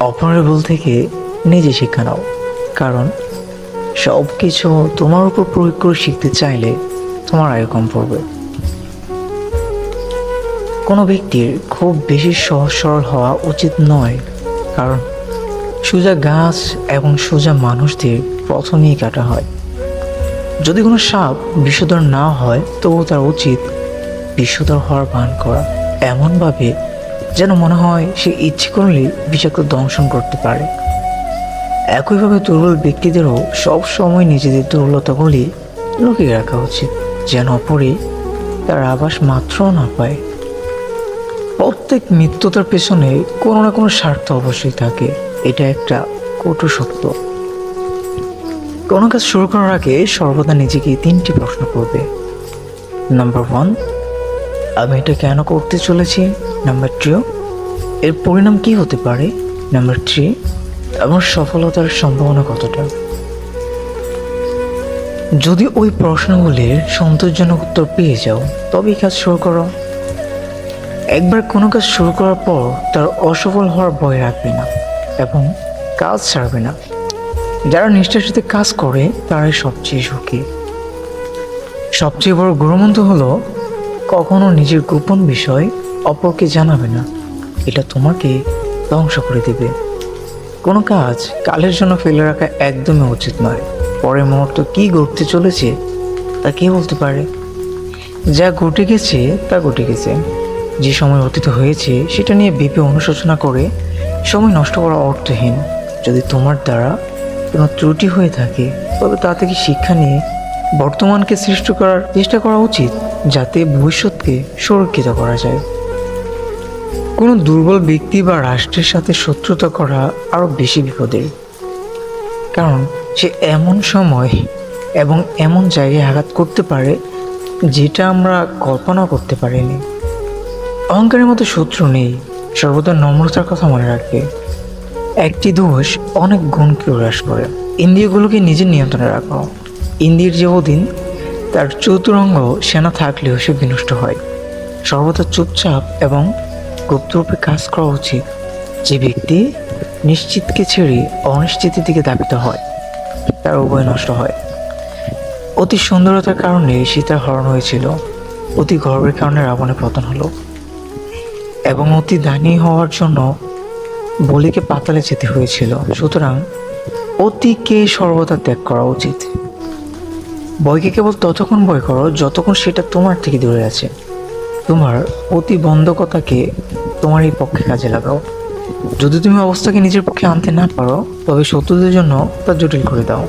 অপরের ভুল থেকে নিজে শিক্ষা নাও, কারণ সব কিছু তোমার উপর প্রয়োগ করে শিখতে চাইলে তোমার আয়ু কম পড়বে। কোনো ব্যক্তির খুব বেশি সহজ সরল হওয়া উচিত নয়, কারণ সোজা গাছ এবং সোজা মানুষদের প্রথমেই কাটা হয়। যদি কোনো সাপ বিষধর না হয় তবুও তার উচিত বিষধর হওয়ার ভান করা, এমনভাবে যেন মনে হয় সে ইচ্ছে করলে বিষাক্ত দংশন করতে পারে। একইভাবে দুর্বল ব্যক্তিদেরও সব সময় নিজেদের দুর্বলতাগুলি লুকিয়ে রাখা উচিত, যেন অপরে তার আভাস মাত্রও না পায়। প্রত্যেক মৃত্যুতার পেছনে কোনো না কোনো স্বার্থ অবশ্যই থাকে, এটা একটা কটু সত্য। কোনো কাজ শুরু করার আগে সর্বদা নিজেকে 3টি প্রশ্ন করবে। নাম্বার 1, আমি এটা কেন করতে চলেছি? নাম্বার 2, এর পরিণাম কি হতে পারে? নাম্বার 3, আমার সফলতার সম্ভাবনা কতটা? যদি ওই প্রশ্নগুলির সন্তোষজনক উত্তর পেয়ে যাও তবেই কাজ শুরু করো। একবার কোনো কাজ শুরু করার পর তার অসফল হওয়ার ভয় রাখবে না এবং কাজ ছাড়বে না। যারা নিষ্ঠার সাথে কাজ করে তারাই সবচেয়ে সুখী। সবচেয়ে বড় গুরুমন্ত্র হলো কখনো নিজের গোপন বিষয় অপরকে জানাবে না, এটা তোমাকে ধ্বংস করে দেবে। কোনো কাজ কালের জন্য ফেলে রাখা একদমই উচিত নয়। পরের মুহূর্ত কি ঘটতে চলেছে তা কে বলতে পারে? যা ঘটে গেছে তা ঘটে গেছে। যে সময় অতীত হয়েছে সেটা নিয়ে ভেবে অনুশোচনা করে সময় নষ্ট করা অর্থহীন। যদি তোমার দ্বারা কোনো ত্রুটি হয়ে থাকে তবে তা থেকে শিক্ষা নিয়ে বর্তমানকে সৃষ্টি করার চেষ্টা করা উচিত, যাতে ভবিষ্যৎকে সুরক্ষিত করা যায়। কোনো দুর্বল ব্যক্তি বা রাষ্ট্রের সাথে শত্রুতা করা আরও বেশি বিপদের, কারণ সে এমন সময় এবং এমন জায়গায় আঘাত করতে পারে যেটা আমরা কল্পনা করতে পারিনি। অহংকারের মতো শত্রু নেই, সর্বদা নম্রতার কথা মনে রাখবে। একটি দোষ অনেক গুণকে হ্রাস করে। ইন্দ্রিয়গুলোকে নিজের নিয়ন্ত্রণে রাখো। ইন্দ্রিয়ের যে অধীন তার চতুরঙ্গ সেনা থাকলেও সে বিনষ্ট হয়। সর্বদা চুপচাপ এবং গুপ্তরূপে কাজ করা উচিত। যে ব্যক্তি নিশ্চিতকে ছেড়ে অনিশ্চিতের দিকে ধাবিত হয় তার উভয় নষ্ট হয়। অতি সুন্দরতার কারণে সীতার হরণ হয়েছিল, অতি গর্বের কারণে রাবণের পতন হলো, এবং অতি দানী হওয়ার জন্য বলিকে পাতালে যেতে হয়েছিল। সুতরাং অতিকে সর্বদা ত্যাগ করা উচিত। ভয়কে কেবল ততক্ষণ ভয় করো যতক্ষণ সেটা তোমার থেকে দূরে আছে। তোমার প্রতিবন্ধকতাকে তোমার এই পক্ষে কাজে লাগাও। যদি তুমি অবস্থাকে নিজের পক্ষে আনতে না পারো তবে শত্রুদের জন্য তা জটিল করে দাও।